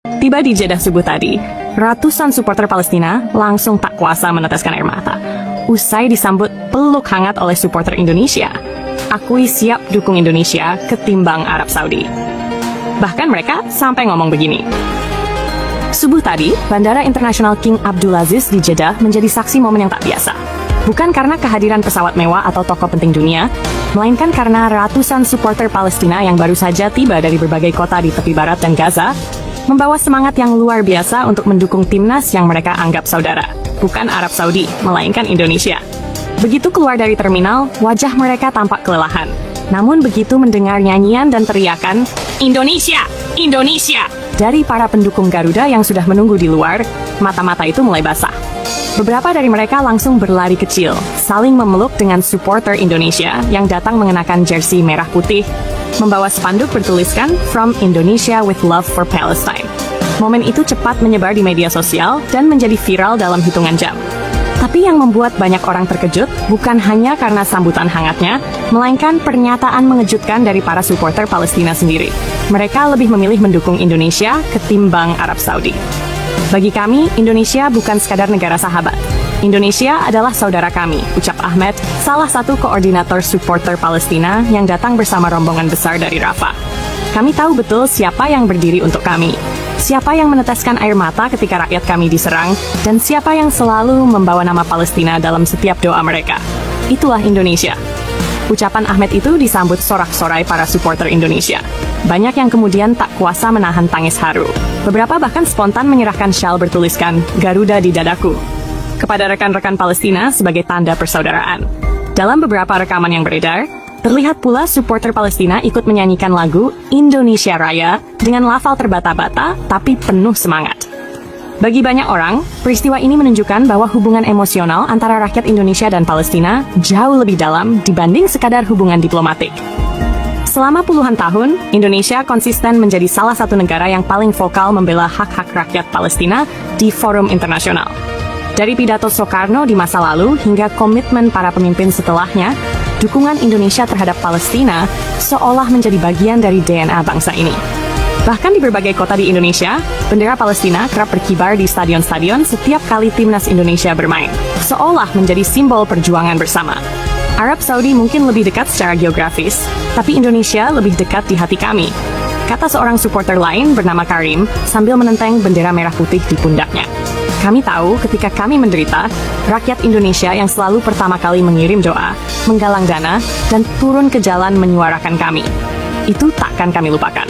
Tiba di Jeddah subuh tadi, ratusan supporter Palestina langsung tak kuasa meneteskan air mata. Usai disambut peluk hangat oleh supporter Indonesia, akui siap dukung Indonesia ketimbang Arab Saudi. Bahkan mereka sampai ngomong begini. Subuh tadi, Bandara Internasional King Abdulaziz di Jeddah menjadi saksi momen yang tak biasa. Bukan karena kehadiran pesawat mewah atau tokoh penting dunia, melainkan karena ratusan supporter Palestina yang baru saja tiba dari berbagai kota di tepi barat dan Gaza, membawa semangat yang luar biasa untuk mendukung timnas yang mereka anggap saudara. Bukan Arab Saudi, melainkan Indonesia. Begitu keluar dari terminal, wajah mereka tampak kelelahan. Namun begitu mendengar nyanyian dan teriakan, Indonesia! Indonesia! Dari para pendukung Garuda yang sudah menunggu di luar, mata-mata itu mulai basah. Beberapa dari mereka langsung berlari kecil, saling memeluk dengan supporter Indonesia yang datang mengenakan jersey merah putih, membawa spanduk bertuliskan From Indonesia with Love for Palestine. Momen itu cepat menyebar di media sosial dan menjadi viral dalam hitungan jam. Tapi yang membuat banyak orang terkejut bukan hanya karena sambutan hangatnya, melainkan pernyataan mengejutkan dari para supporter Palestina sendiri. Mereka lebih memilih mendukung Indonesia ketimbang Arab Saudi. Bagi kami, Indonesia bukan sekadar negara sahabat. Indonesia adalah saudara kami, ucap Ahmed, salah satu koordinator supporter Palestina yang datang bersama rombongan besar dari Rafah. Kami tahu betul siapa yang berdiri untuk kami, siapa yang meneteskan air mata ketika rakyat kami diserang, dan siapa yang selalu membawa nama Palestina dalam setiap doa mereka. Itulah Indonesia. Ucapan Ahmed itu disambut sorak-sorai para supporter Indonesia. Banyak yang kemudian tak kuasa menahan tangis haru. Beberapa bahkan spontan menyerahkan syal bertuliskan Garuda di dadaku kepada rekan-rekan Palestina sebagai tanda persaudaraan. Dalam beberapa rekaman yang beredar, terlihat pula supporter Palestina ikut menyanyikan lagu Indonesia Raya dengan lafal terbata-bata tapi penuh semangat. Bagi banyak orang, peristiwa ini menunjukkan bahwa hubungan emosional antara rakyat Indonesia dan Palestina jauh lebih dalam dibanding sekadar hubungan diplomatik. Selama puluhan tahun, Indonesia konsisten menjadi salah satu negara yang paling vokal membela hak-hak rakyat Palestina di forum internasional. Dari pidato Soekarno di masa lalu hingga komitmen para pemimpin setelahnya, dukungan Indonesia terhadap Palestina seolah menjadi bagian dari DNA bangsa ini. Bahkan di berbagai kota di Indonesia, bendera Palestina kerap berkibar di stadion-stadion setiap kali timnas Indonesia bermain, seolah menjadi simbol perjuangan bersama. Arab Saudi mungkin lebih dekat secara geografis, tapi Indonesia lebih dekat di hati kami, kata seorang supporter lain bernama Karim sambil menenteng bendera merah putih di pundaknya. Kami tahu ketika kami menderita, rakyat Indonesia yang selalu pertama kali mengirim doa, menggalang dana, dan turun ke jalan menyuarakan kami. Itu takkan kami lupakan.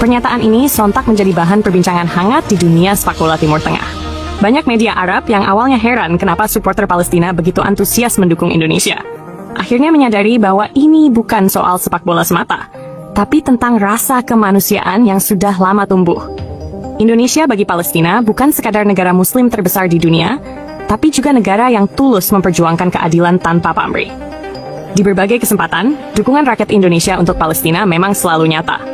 Pernyataan ini sontak menjadi bahan perbincangan hangat di dunia sepak bola Timur Tengah. Banyak media Arab yang awalnya heran kenapa supporter Palestina begitu antusias mendukung Indonesia, akhirnya menyadari bahwa ini bukan soal sepak bola semata, tapi tentang rasa kemanusiaan yang sudah lama tumbuh. Indonesia bagi Palestina bukan sekadar negara muslim terbesar di dunia, tapi juga negara yang tulus memperjuangkan keadilan tanpa pamrih. Di berbagai kesempatan, dukungan rakyat Indonesia untuk Palestina memang selalu nyata.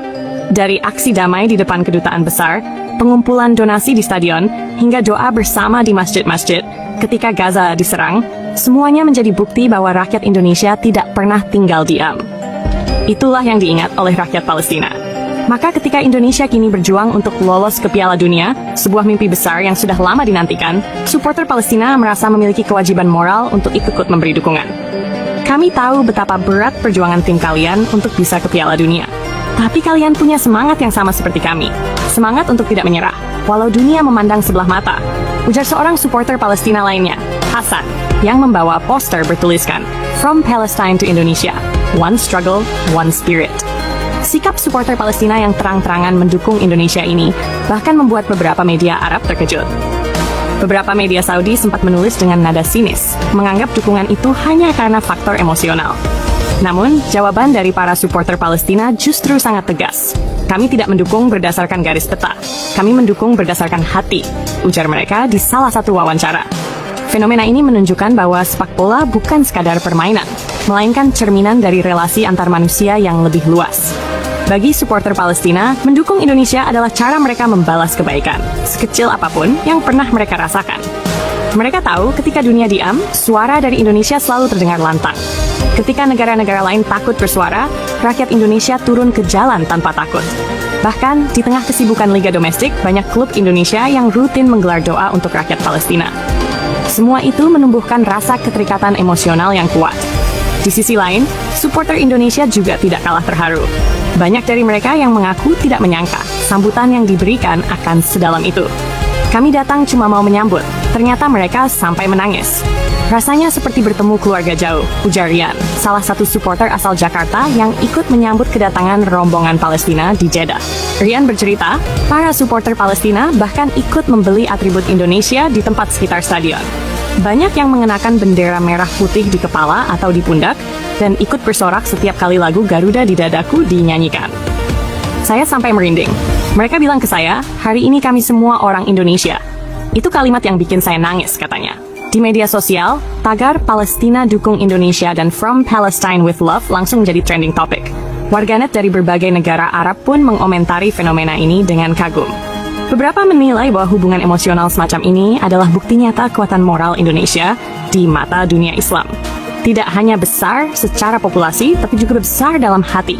Dari aksi damai di depan kedutaan besar, pengumpulan donasi di stadion, hingga doa bersama di masjid-masjid ketika Gaza diserang, semuanya menjadi bukti bahwa rakyat Indonesia tidak pernah tinggal diam. Itulah yang diingat oleh rakyat Palestina. Maka ketika Indonesia kini berjuang untuk lolos ke Piala Dunia, sebuah mimpi besar yang sudah lama dinantikan, supporter Palestina merasa memiliki kewajiban moral untuk ikut memberi dukungan. Kami tahu betapa berat perjuangan tim kalian untuk bisa ke Piala Dunia. Tapi kalian punya semangat yang sama seperti kami. Semangat untuk tidak menyerah, walau dunia memandang sebelah mata. Ujar seorang supporter Palestina lainnya, Hasan, yang membawa poster bertuliskan From Palestine to Indonesia, One Struggle, One Spirit. Sikap supporter Palestina yang terang-terangan mendukung Indonesia ini bahkan membuat beberapa media Arab terkejut. Beberapa media Saudi sempat menulis dengan nada sinis, menganggap dukungan itu hanya karena faktor emosional. Namun, jawaban dari para supporter Palestina justru sangat tegas. Kami tidak mendukung berdasarkan garis peta. Kami mendukung berdasarkan hati, ujar mereka di salah satu wawancara. Fenomena ini menunjukkan bahwa sepak bola bukan sekadar permainan, melainkan cerminan dari relasi antar manusia yang lebih luas. Bagi supporter Palestina, mendukung Indonesia adalah cara mereka membalas kebaikan, sekecil apapun yang pernah mereka rasakan. Mereka tahu ketika dunia diam, suara dari Indonesia selalu terdengar lantang. Ketika negara-negara lain takut bersuara, rakyat Indonesia turun ke jalan tanpa takut. Bahkan, di tengah kesibukan Liga Domestik, banyak klub Indonesia yang rutin menggelar doa untuk rakyat Palestina. Semua itu menumbuhkan rasa keterikatan emosional yang kuat. Di sisi lain, supporter Indonesia juga tidak kalah terharu. Banyak dari mereka yang mengaku tidak menyangka sambutan yang diberikan akan sedalam itu. Kami datang cuma mau menyambut, ternyata mereka sampai menangis. Rasanya seperti bertemu keluarga jauh, ujar Rian, salah satu supporter asal Jakarta yang ikut menyambut kedatangan rombongan Palestina di Jeddah. Rian bercerita, para supporter Palestina bahkan ikut membeli atribut Indonesia di tempat sekitar stadion. Banyak yang mengenakan bendera merah putih di kepala atau di pundak, dan ikut bersorak setiap kali lagu Garuda di Dadaku dinyanyikan. Saya sampai merinding. Mereka bilang ke saya, hari ini kami semua orang Indonesia. Itu kalimat yang bikin saya nangis, katanya. Di media sosial, tagar Palestina dukung Indonesia dan From Palestine with Love langsung menjadi trending topic. Warganet dari berbagai negara Arab pun mengomentari fenomena ini dengan kagum. Beberapa menilai bahwa hubungan emosional semacam ini adalah bukti nyata kekuatan moral Indonesia di mata dunia Islam. Tidak hanya besar secara populasi, tapi juga besar dalam hati.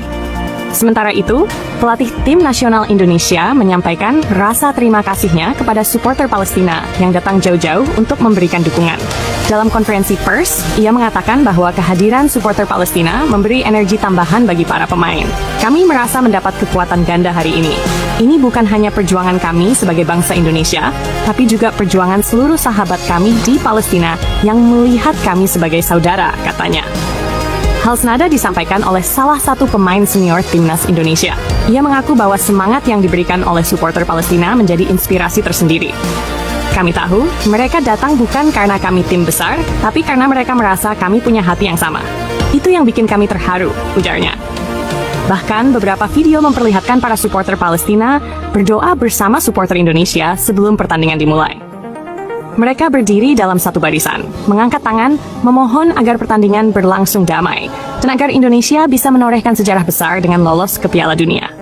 Sementara itu, pelatih tim nasional Indonesia menyampaikan rasa terima kasihnya kepada supporter Palestina yang datang jauh-jauh untuk memberikan dukungan. Dalam konferensi pers, ia mengatakan bahwa kehadiran supporter Palestina memberi energi tambahan bagi para pemain. Kami merasa mendapat kekuatan ganda hari ini. Ini bukan hanya perjuangan kami sebagai bangsa Indonesia, tapi juga perjuangan seluruh sahabat kami di Palestina yang melihat kami sebagai saudara, katanya. Hal senada disampaikan oleh salah satu pemain senior timnas Indonesia. Ia mengaku bahwa semangat yang diberikan oleh supporter Palestina menjadi inspirasi tersendiri. Kami tahu, mereka datang bukan karena kami tim besar, tapi karena mereka merasa kami punya hati yang sama. Itu yang bikin kami terharu, ujarnya. Bahkan, beberapa video memperlihatkan para supporter Palestina berdoa bersama supporter Indonesia sebelum pertandingan dimulai. Mereka berdiri dalam satu barisan, mengangkat tangan, memohon agar pertandingan berlangsung damai, dan agar Indonesia bisa menorehkan sejarah besar dengan lolos ke Piala Dunia.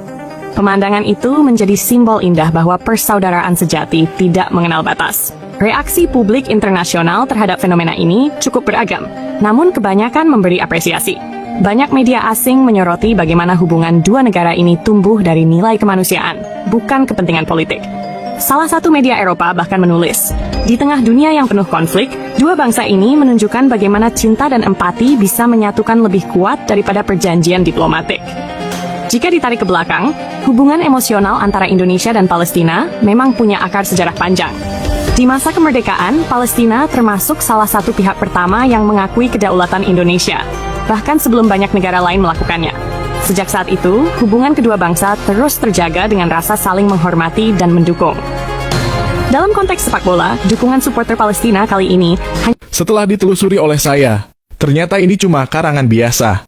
Pemandangan itu menjadi simbol indah bahwa persaudaraan sejati tidak mengenal batas. Reaksi publik internasional terhadap fenomena ini cukup beragam, namun kebanyakan memberi apresiasi. Banyak media asing menyoroti bagaimana hubungan dua negara ini tumbuh dari nilai kemanusiaan, bukan kepentingan politik. Salah satu media Eropa bahkan menulis, di tengah dunia yang penuh konflik, dua bangsa ini menunjukkan bagaimana cinta dan empati bisa menyatukan lebih kuat daripada perjanjian diplomatik. Jika ditarik ke belakang, hubungan emosional antara Indonesia dan Palestina memang punya akar sejarah panjang. Di masa kemerdekaan, Palestina termasuk salah satu pihak pertama yang mengakui kedaulatan Indonesia, bahkan sebelum banyak negara lain melakukannya. Sejak saat itu, hubungan kedua bangsa terus terjaga dengan rasa saling menghormati dan mendukung. Dalam konteks sepak bola, dukungan supporter Palestina kali ini hanya... Setelah ditelusuri oleh saya, ternyata ini cuma karangan biasa.